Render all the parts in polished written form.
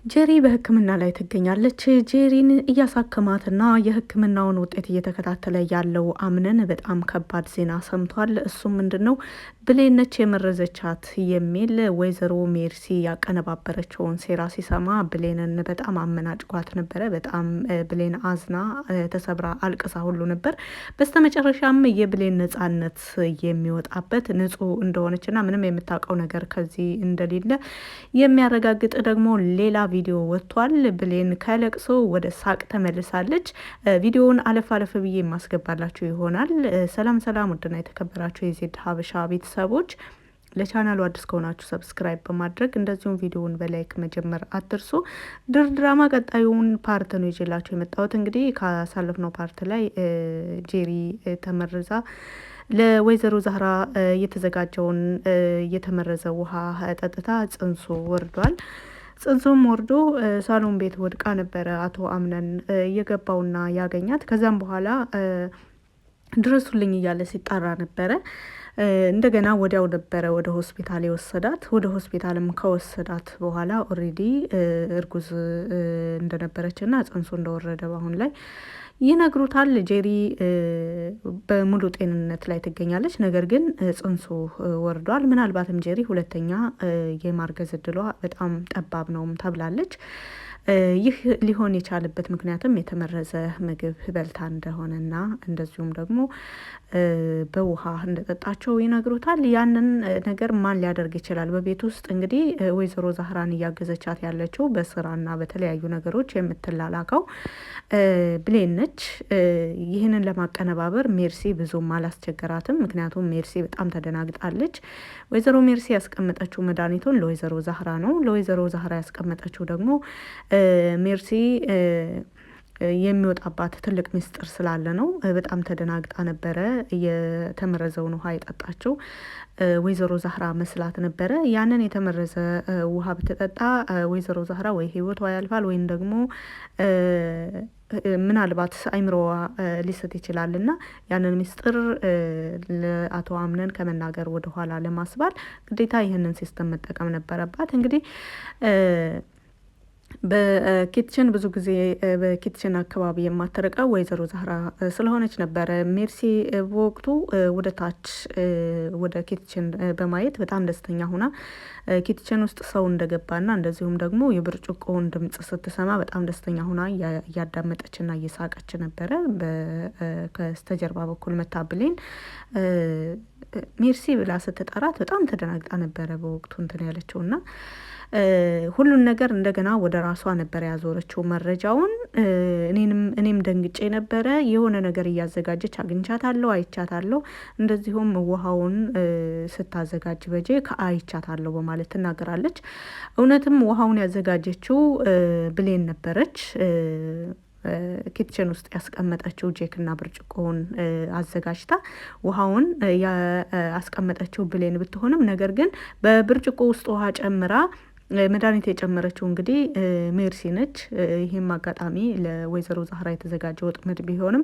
ጄሪ በሕክምና ላይ ትገኛለች። ጄሪን እያሳከማትና የሕክምናውን ውጤት እየተከታተለ ያለው አምነን በጣም ከባድ ዜና ሰምቷል። እሱም ምንድነው? ብሌን ነች የመረዘቻት የሚል ወይዘሮ ሜርሲ ያቀነባበረችውን ሴራ ሲሰማ ብሌንን በጣም አመናጭቋት ነበረ። በጣም ብሌን አዝና ተሰብራ አልቅሳ ሁሉ ነበር። በስተመጨረሻም የብሌን ነጻነት የሚወጣበት ንጹህ እንደሆነችና ምንም የምታውቀው ነገር ከዚህ እንደሌለ የሚያረጋግጥ ደግሞ ሌላ ቪዲዮ ወጥቷል። ብሌን ከለቅሶ ወደ ሳቅ ተመልሳለች። ቪዲዮውን አለፍ አለፍ ብዬ የማስገባላችሁ ይሆናል። ሰላም ሰላም፣ ውድና የተከበራችሁ የዜድ ሀበሻ ቤተሰቦች ለቻናሉ አዲስ ከሆናችሁ ሰብስክራይብ በማድረግ እንደዚሁም ቪዲዮውን በላይክ መጀመር አትርሱ። ድራማ ቀጣዩን ፓርት ነው ይዤላችሁ የመጣሁት። እንግዲህ ካሳለፍነው ፓርት ላይ ጄሪ ተመርዛ ለወይዘሮ ዛህራ የተዘጋጀውን የተመረዘ ውሃ ጠጥታ ጽንሱ ወርዷል። ጽንሱም ወርዶ ሳሎን ቤት ወድቃ ነበረ አቶ አምነን እየገባውና ያገኛት። ከዛም በኋላ ድረሱልኝ እያለ ሲጣራ ነበረ። እንደገና ወዲያው ነበረ ወደ ሆስፒታል የወሰዳት። ወደ ሆስፒታልም ከወሰዳት በኋላ ኦሬዲ እርጉዝ እንደነበረችና ጽንሱ እንደወረደ በአሁን ላይ ይነግሩታል። ጄሪ በሙሉ ጤንነት ላይ ትገኛለች። ነገር ግን ጽንሱ ወርዷል። ምናልባትም ጄሪ ሁለተኛ የማርገዝ እድሏ በጣም ጠባብ ነውም ተብላለች። ይህ ሊሆን የቻለበት ምክንያትም የተመረዘ ምግብ በልታ እንደሆነና እንደዚሁም ደግሞ በውሃ እንደጠጣቸው ይነግሩታል። ያንን ነገር ማን ሊያደርግ ይችላል? በቤት ውስጥ እንግዲህ ወይዘሮ ዛህራን እያገዘቻት ያለችው በስራና በተለያዩ ነገሮች የምትላላከው ብሌን ነች። ይህንን ለማቀነባበር ሜርሲ ብዙም አላስቸገራትም። ምክንያቱም ሜርሲ በጣም ተደናግጣለች። ወይዘሮ ሜርሲ ያስቀመጠችው መድኃኒቱን ለወይዘሮ ዛህራ ነው። ለወይዘሮ ዛህራ ያስቀመጠችው ደግሞ ሜርሲ የሚወጣባት ትልቅ ምስጢር ስላለ ነው። በጣም ተደናግጣ ነበረ የተመረዘውን ውሃ የጠጣችው። ወይዘሮ ዛህራ መስላት ነበረ። ያንን የተመረዘ ውሃ ብትጠጣ ወይዘሮ ዛህራ ወይ ህይወቷ ያልፋል ወይም ደግሞ ምናልባት አይምሮዋ ሊስት ይችላል እና ያንን ምስጢር ለአቶ አምነን ከመናገር ወደኋላ ለማስባል ግዴታ ይህንን ሲስተም መጠቀም ነበረባት። እንግዲህ በኪትችን ብዙ ጊዜ በኪትችን አካባቢ የማትርቀው ወይዘሮ ዛህራ ስለሆነች ነበረ። ሜርሲ በወቅቱ ወደ ታች ወደ ኪትችን በማየት በጣም ደስተኛ ሁና ኪትችን ውስጥ ሰው እንደገባና እንደዚሁም ደግሞ የብርጭቆውን ድምጽ ስትሰማ በጣም ደስተኛ ሁና እያዳመጠችና እየሳቀች ነበረ። ከስተጀርባ በኩል መታብሌን ሜርሲ ብላ ስትጠራት በጣም ተደናግጣ ነበረ በወቅቱ እንትን ያለችውና ሁሉን ነገር እንደገና ወደ ራሷ ነበር ያዞረችው መረጃውን። እኔም ደንግጬ ነበረ። የሆነ ነገር እያዘጋጀች አግኝቻታለሁ፣ አይቻታለሁ። እንደዚሁም ውሃውን ስታዘጋጅ በጄ ከአይቻታለሁ በማለት ትናገራለች። እውነትም ውሃውን ያዘጋጀችው ብሌን ነበረች። ኪትችን ውስጥ ያስቀመጠችው ጄክና ብርጭቆውን አዘጋጅታ ውሃውን ያስቀመጠችው ብሌን ብትሆንም ነገር ግን በብርጭቆ ውስጥ ውሃ ጨምራ መድኃኒት የጨመረችው እንግዲህ ሜርሲ ነች። ይህም አጋጣሚ ለወይዘሮ ዛህራ የተዘጋጀ ወጥመድ ቢሆንም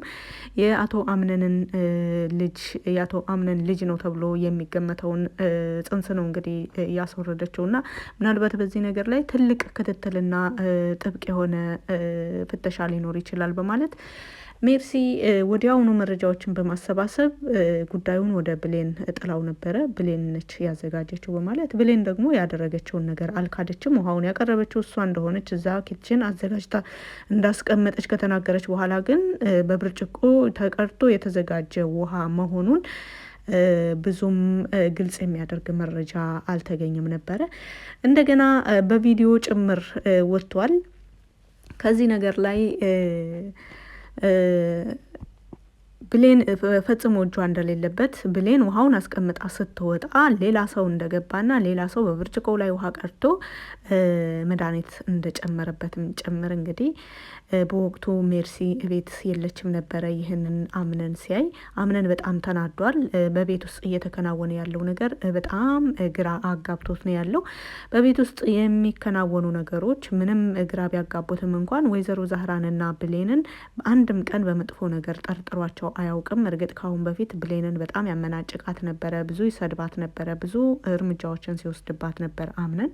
የአቶ አምነን ልጅ ነው ተብሎ የሚገመተውን ጽንስ ነው እንግዲህ ያስወረደችውና ምናልባት በዚህ ነገር ላይ ትልቅ ክትትልና ጥብቅ የሆነ ፍተሻ ሊኖር ይችላል በማለት ሜርሲ ወዲያውኑ መረጃዎችን በማሰባሰብ ጉዳዩን ወደ ብሌን ጥላው ነበረ። ብሌን ነች ያዘጋጀችው በማለት ብሌን ደግሞ ያደረገችውን ነገር አልካደችም። ውሃውን ያቀረበችው እሷ እንደሆነች እዛ ኪችን አዘጋጅታ እንዳስቀመጠች ከተናገረች በኋላ ግን በብርጭቆ ተቀድቶ የተዘጋጀ ውሃ መሆኑን ብዙም ግልጽ የሚያደርግ መረጃ አልተገኘም ነበረ። እንደገና በቪዲዮ ጭምር ወጥቷል። ከዚህ ነገር ላይ ብሌን ፈጽሞ እጇ እንደሌለበት ብሌን ውሃውን አስቀምጣ ስትወጣ ሌላ ሰው እንደገባና ሌላ ሰው በብርጭቆው ላይ ውሃ ቀርቶ መድኃኒት እንደጨመረበትም ጭምር እንግዲህ በወቅቱ ሜርሲ ቤት የለችም ነበረ። ይህንን አምነን ሲያይ አምነን በጣም ተናዷል። በቤት ውስጥ እየተከናወነ ያለው ነገር በጣም ግራ አጋብቶት ነው ያለው። በቤት ውስጥ የሚከናወኑ ነገሮች ምንም ግራ ቢያጋቡትም እንኳን ወይዘሮ ዛህራንና ብሌንን አንድም ቀን በመጥፎ ነገር ጠርጥሯቸው አያውቅም። እርግጥ ካሁን በፊት ብሌንን በጣም ያመናጭቃት ነበረ፣ ብዙ ይሰድባት ነበረ፣ ብዙ እርምጃዎችን ሲወስድባት ነበር አምነን።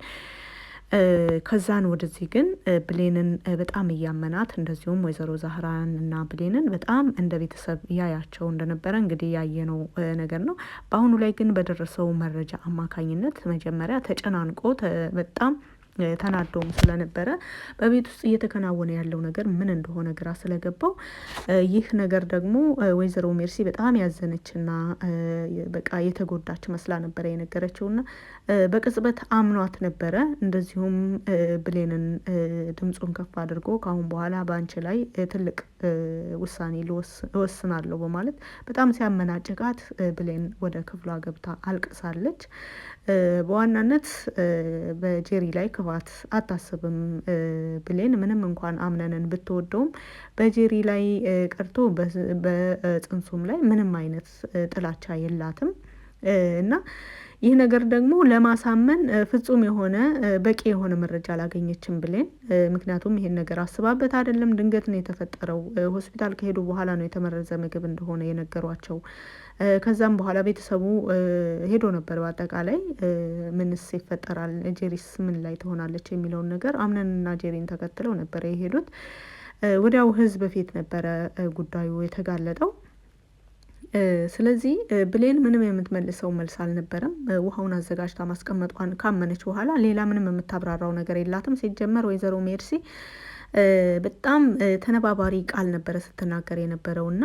ከዛን ወደዚህ ግን ብሌንን በጣም እያመናት እንደዚሁም ወይዘሮ ዛህራን እና ብሌንን በጣም እንደ ቤተሰብ ያያቸው እንደነበረ እንግዲህ ያየነው ነገር ነው። በአሁኑ ላይ ግን በደረሰው መረጃ አማካኝነት መጀመሪያ ተጨናንቆ በጣም ተናዶም ስለነበረ በቤት ውስጥ እየተከናወነ ያለው ነገር ምን እንደሆነ ግራ ስለገባው ይህ ነገር ደግሞ ወይዘሮ ሜርሲ በጣም ያዘነችና በቃ የተጎዳች መስላ ነበረ የነገረችውና በቅጽበት አምኗት ነበረ። እንደዚሁም ብሌንን ድምፁን ከፍ አድርጎ ከአሁን በኋላ በአንቺ ላይ ትልቅ ውሳኔ እወስናለሁ በማለት በጣም ሲያመናጭቃት ብሌን ወደ ክፍሏ ገብታ አልቅሳለች። በዋናነት በጄሪ ላይ ክፋት አታስብም ብሌን ምንም እንኳን አምነንን ብትወደውም በጄሪ ላይ ቀርቶ በጽንሱም ላይ ምንም አይነት ጥላቻ የላትም እና ይህ ነገር ደግሞ ለማሳመን ፍጹም የሆነ በቂ የሆነ መረጃ አላገኘችም ብሌን። ምክንያቱም ይሄን ነገር አስባበት አይደለም፣ ድንገት ነው የተፈጠረው። ሆስፒታል ከሄዱ በኋላ ነው የተመረዘ ምግብ እንደሆነ የነገሯቸው። ከዛም በኋላ ቤተሰቡ ሄዶ ነበር። በአጠቃላይ ምንስ ይፈጠራል፣ ጄሪስ ምን ላይ ትሆናለች የሚለውን ነገር አምነንና ጄሪን ተከትለው ነበረ የሄዱት። ወዲያው ህዝብ ፊት ነበረ ጉዳዩ የተጋለጠው። ስለዚህ ብሌን ምንም የምትመልሰው መልስ አልነበረም። ውሃውን አዘጋጅታ ማስቀመጧን ካመነች በኋላ ሌላ ምንም የምታብራራው ነገር የላትም። ሲጀመር ወይዘሮ ሜርሲ በጣም ተነባባሪ ቃል ነበረ ስትናገር የነበረው እና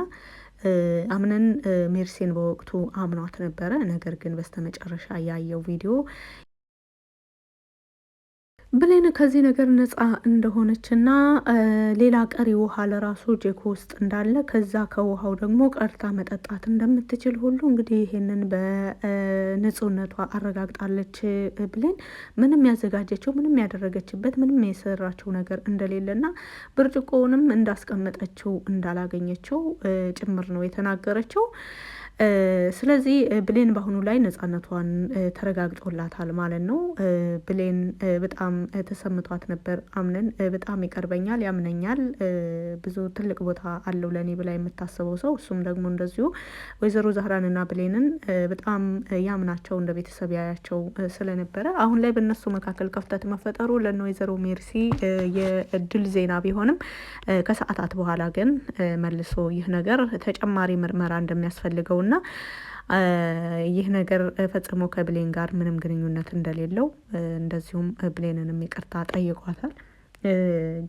አምነን ሜርሲን በወቅቱ አምኗት ነበረ። ነገር ግን በስተመጨረሻ ያየው ቪዲዮ ብሌን ከዚህ ነገር ነጻ እንደሆነችና ሌላ ቀሪ ውሃ ለራሱ ጄኮ ውስጥ እንዳለ ከዛ ከውሃው ደግሞ ቀርታ መጠጣት እንደምትችል ሁሉ እንግዲህ ይሄንን በንጹህነቷ አረጋግጣለች። ብሌን ምንም ያዘጋጀችው ምንም ያደረገችበት ምንም የሰራችው ነገር እንደሌለና ብርጭቆውንም እንዳስቀመጠችው እንዳላገኘችው ጭምር ነው የተናገረችው። ስለዚህ ብሌን በአሁኑ ላይ ነጻነቷን ተረጋግጦላታል ማለት ነው። ብሌን በጣም ተሰምቷት ነበር። አምነን በጣም ይቀርበኛል፣ ያምነኛል፣ ብዙ ትልቅ ቦታ አለው ለእኔ ብላ የምታስበው ሰው እሱም ደግሞ እንደዚሁ ወይዘሮ ዛህራንና ብሌንን በጣም ያምናቸው እንደ ቤተሰብ ያያቸው ስለነበረ አሁን ላይ በእነሱ መካከል ክፍተት መፈጠሩ ለእነ ወይዘሮ ሜርሲ የድል ዜና ቢሆንም ከሰዓታት በኋላ ግን መልሶ ይህ ነገር ተጨማሪ ምርመራ እንደሚያስፈልገው እና ይህ ነገር ፈጽሞ ከብሌን ጋር ምንም ግንኙነት እንደሌለው እንደዚሁም ብሌንንም ይቅርታ ጠይቋታል።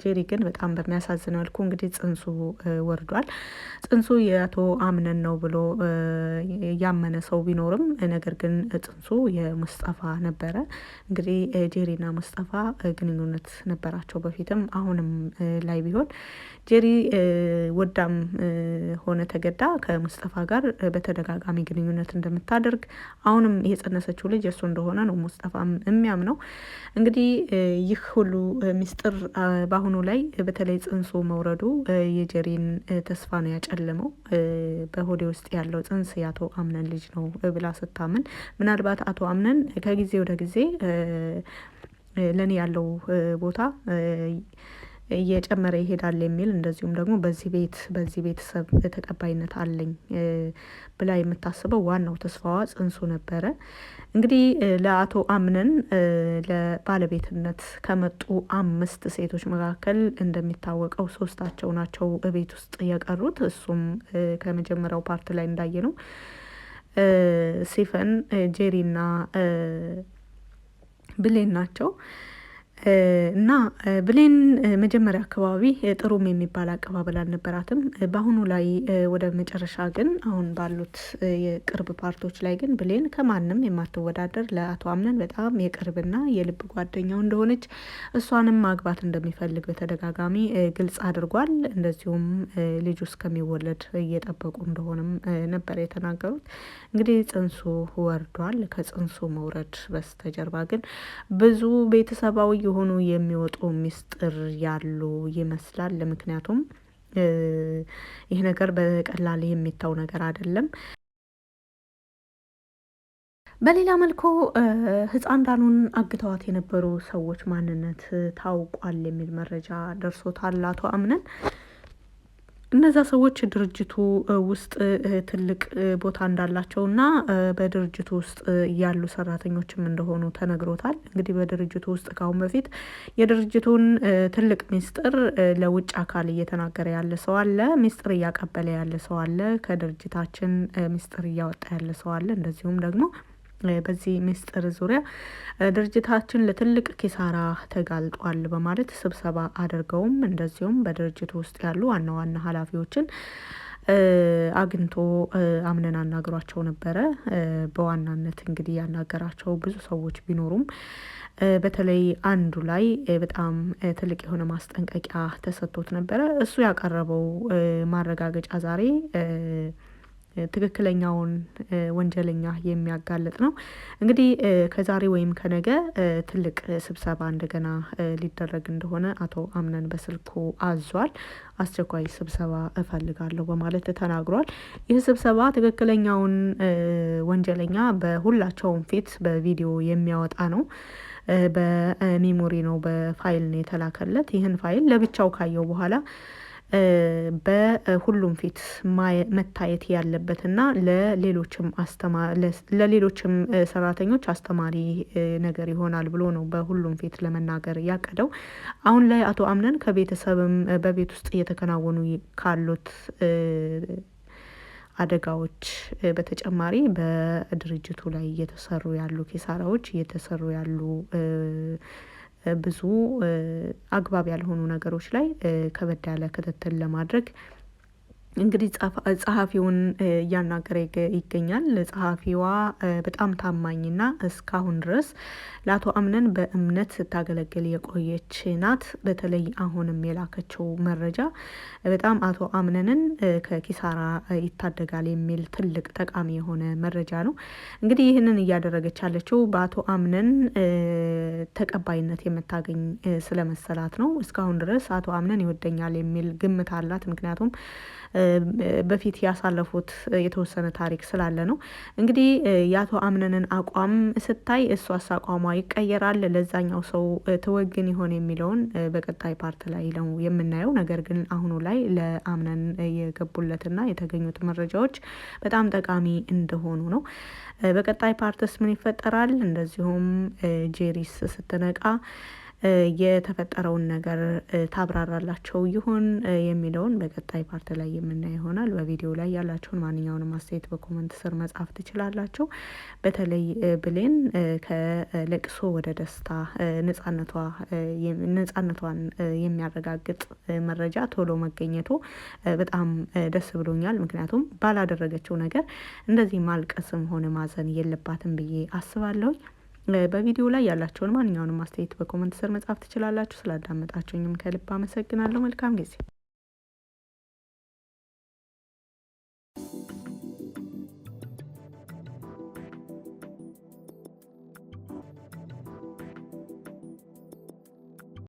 ጄሪ ግን በጣም በሚያሳዝን መልኩ እንግዲህ ጽንሱ ወርዷል። ጽንሱ የአቶ አምነን ነው ብሎ ያመነ ሰው ቢኖርም ነገር ግን ጽንሱ የሙስጠፋ ነበረ። እንግዲህ ጄሪና ሙስጠፋ ግንኙነት ነበራቸው በፊትም አሁንም ላይ ቢሆን ጄሪ ወዳም ሆነ ተገዳ ከሙስጠፋ ጋር በተደጋጋሚ ግንኙነት እንደምታደርግ አሁንም የጸነሰችው ልጅ እሱ እንደሆነ ነው ሙስጠፋም የሚያምነው። እንግዲህ ይህ ሁሉ ሚስጥር በአሁኑ ላይ በተለይ ጽንሱ መውረዱ የጄሪን ተስፋ ነው ያጨለመው። በሆዴ ውስጥ ያለው ጽንስ የአቶ አምነን ልጅ ነው ብላ ስታምን ምናልባት አቶ አምነን ከጊዜ ወደ ጊዜ ለኔ ያለው ቦታ እየጨመረ ይሄዳል የሚል እንደዚሁም ደግሞ በዚህ ቤተሰብ ተቀባይነት አለኝ ብላ የምታስበው ዋናው ተስፋዋ ጽንሱ ነበረ። እንግዲህ ለአቶ አምነን ለባለቤትነት ከመጡ 5 ሴቶች መካከል እንደሚታወቀው 3ታቸው ናቸው ቤት ውስጥ የቀሩት። እሱም ከመጀመሪያው ፓርት ላይ እንዳየ ነው ሲፈን፣ ጄሪና ብሌን ናቸው። እና ብሌን መጀመሪያ አካባቢ ጥሩም የሚባል አቀባበል አልነበራትም። በአሁኑ ላይ ወደ መጨረሻ ግን አሁን ባሉት የቅርብ ፓርቶች ላይ ግን ብሌን ከማንም የማትወዳደር ለአቶ አምነን በጣም የቅርብና የልብ ጓደኛው እንደሆነች እሷንም ማግባት እንደሚፈልግ በተደጋጋሚ ግልጽ አድርጓል። እንደዚሁም ልጁ እስከሚወለድ እየጠበቁ እንደሆነም ነበር የተናገሩት። እንግዲህ ጽንሱ ወርዷል። ከጽንሱ መውረድ በስተጀርባ ግን ብዙ ቤተሰባዊ የሆኑ የሚወጡ ሚስጥር ያሉ ይመስላል። ምክንያቱም ይህ ነገር በቀላል የሚታው ነገር አይደለም። በሌላ መልኩ ህፃን ዳኑን አግተዋት የነበሩ ሰዎች ማንነት ታውቋል የሚል መረጃ ደርሶታል አቶ አምነን። እነዛ ሰዎች ድርጅቱ ውስጥ ትልቅ ቦታ እንዳላቸውና በድርጅቱ ውስጥ ያሉ ሰራተኞችም እንደሆኑ ተነግሮታል። እንግዲህ በድርጅቱ ውስጥ ካሁን በፊት የድርጅቱን ትልቅ ሚስጥር ለውጭ አካል እየተናገረ ያለ ሰው አለ፣ ሚስጥር እያቀበለ ያለ ሰው አለ፣ ከድርጅታችን ሚስጥር እያወጣ ያለ ሰው አለ። እንደዚሁም ደግሞ በዚህ ሚስጥር ዙሪያ ድርጅታችን ለትልቅ ኪሳራ ተጋልጧል በማለት ስብሰባ አድርገውም እንደዚሁም በድርጅቱ ውስጥ ያሉ ዋና ዋና ኃላፊዎችን አግኝቶ አምነን አናግሯቸው ነበረ። በዋናነት እንግዲህ ያናገራቸው ብዙ ሰዎች ቢኖሩም በተለይ አንዱ ላይ በጣም ትልቅ የሆነ ማስጠንቀቂያ ተሰጥቶት ነበረ። እሱ ያቀረበው ማረጋገጫ ዛሬ ትክክለኛውን ወንጀለኛ የሚያጋልጥ ነው። እንግዲህ ከዛሬ ወይም ከነገ ትልቅ ስብሰባ እንደገና ሊደረግ እንደሆነ አቶ አምነን በስልኩ አዟል። አስቸኳይ ስብሰባ እፈልጋለሁ በማለት ተናግሯል። ይህ ስብሰባ ትክክለኛውን ወንጀለኛ በሁላቸውም ፊት በቪዲዮ የሚያወጣ ነው። በሚሞሪ ነው፣ በፋይል ነው የተላከለት። ይህን ፋይል ለብቻው ካየው በኋላ በሁሉም ፊት መታየት ያለበትና ለሌሎችም ሰራተኞች አስተማሪ ነገር ይሆናል ብሎ ነው በሁሉም ፊት ለመናገር ያቀደው። አሁን ላይ አቶ አምነን ከቤተሰብም በቤት ውስጥ እየተከናወኑ ካሉት አደጋዎች በተጨማሪ በድርጅቱ ላይ እየተሰሩ ያሉ ኪሳራዎች እየተሰሩ ያሉ ብዙ አግባብ ያልሆኑ ነገሮች ላይ ከበድ ያለ ክትትል ለማድረግ እንግዲህ ጸሐፊውን እያናገረ ይገኛል። ጸሐፊዋ በጣም ታማኝና እስካሁን ድረስ ለአቶ አምነን በእምነት ስታገለግል የቆየች ናት። በተለይ አሁንም የላከችው መረጃ በጣም አቶ አምነንን ከኪሳራ ይታደጋል የሚል ትልቅ ጠቃሚ የሆነ መረጃ ነው። እንግዲህ ይህንን እያደረገች ያለችው በአቶ አምነን ተቀባይነት የምታገኝ ስለመሰላት ነው። እስካሁን ድረስ አቶ አምነን ይወደኛል የሚል ግምት አላት። ምክንያቱም በፊት ያሳለፉት የተወሰነ ታሪክ ስላለ ነው። እንግዲህ የአቶ አምነንን አቋም ስታይ እሷስ አቋሟ ይቀየራል፣ ለዛኛው ሰው ትወግን ይሆን የሚለውን በቀጣይ ፓርት ላይ ነው የምናየው። ነገር ግን አሁኑ ላይ ለአምነን የገቡለትና የተገኙት መረጃዎች በጣም ጠቃሚ እንደሆኑ ነው። በቀጣይ ፓርትስ ምን ይፈጠራል፣ እንደዚሁም ጄሪስ ስትነቃ የተፈጠረውን ነገር ታብራራላቸው ይሆን የሚለውን በቀጣይ ፓርት ላይ የምናይ ይሆናል። በቪዲዮ ላይ ያላችሁን ማንኛውንም አስተያየት በኮመንት ስር መጻፍ ትችላላችሁ። በተለይ ብሌን ከለቅሶ ወደ ደስታ ነጻነቷን የሚያረጋግጥ መረጃ ቶሎ መገኘቱ በጣም ደስ ብሎኛል። ምክንያቱም ባላደረገችው ነገር እንደዚህ ማልቀስም ሆነ ማዘን የለባትም ብዬ አስባለሁ። በቪዲዮ ላይ ያላቸውን ማንኛውንም አስተያየት በኮመንት ስር መጻፍ ትችላላችሁ። ስላዳመጣችሁኝም ከልብ አመሰግናለሁ። መልካም ጊዜ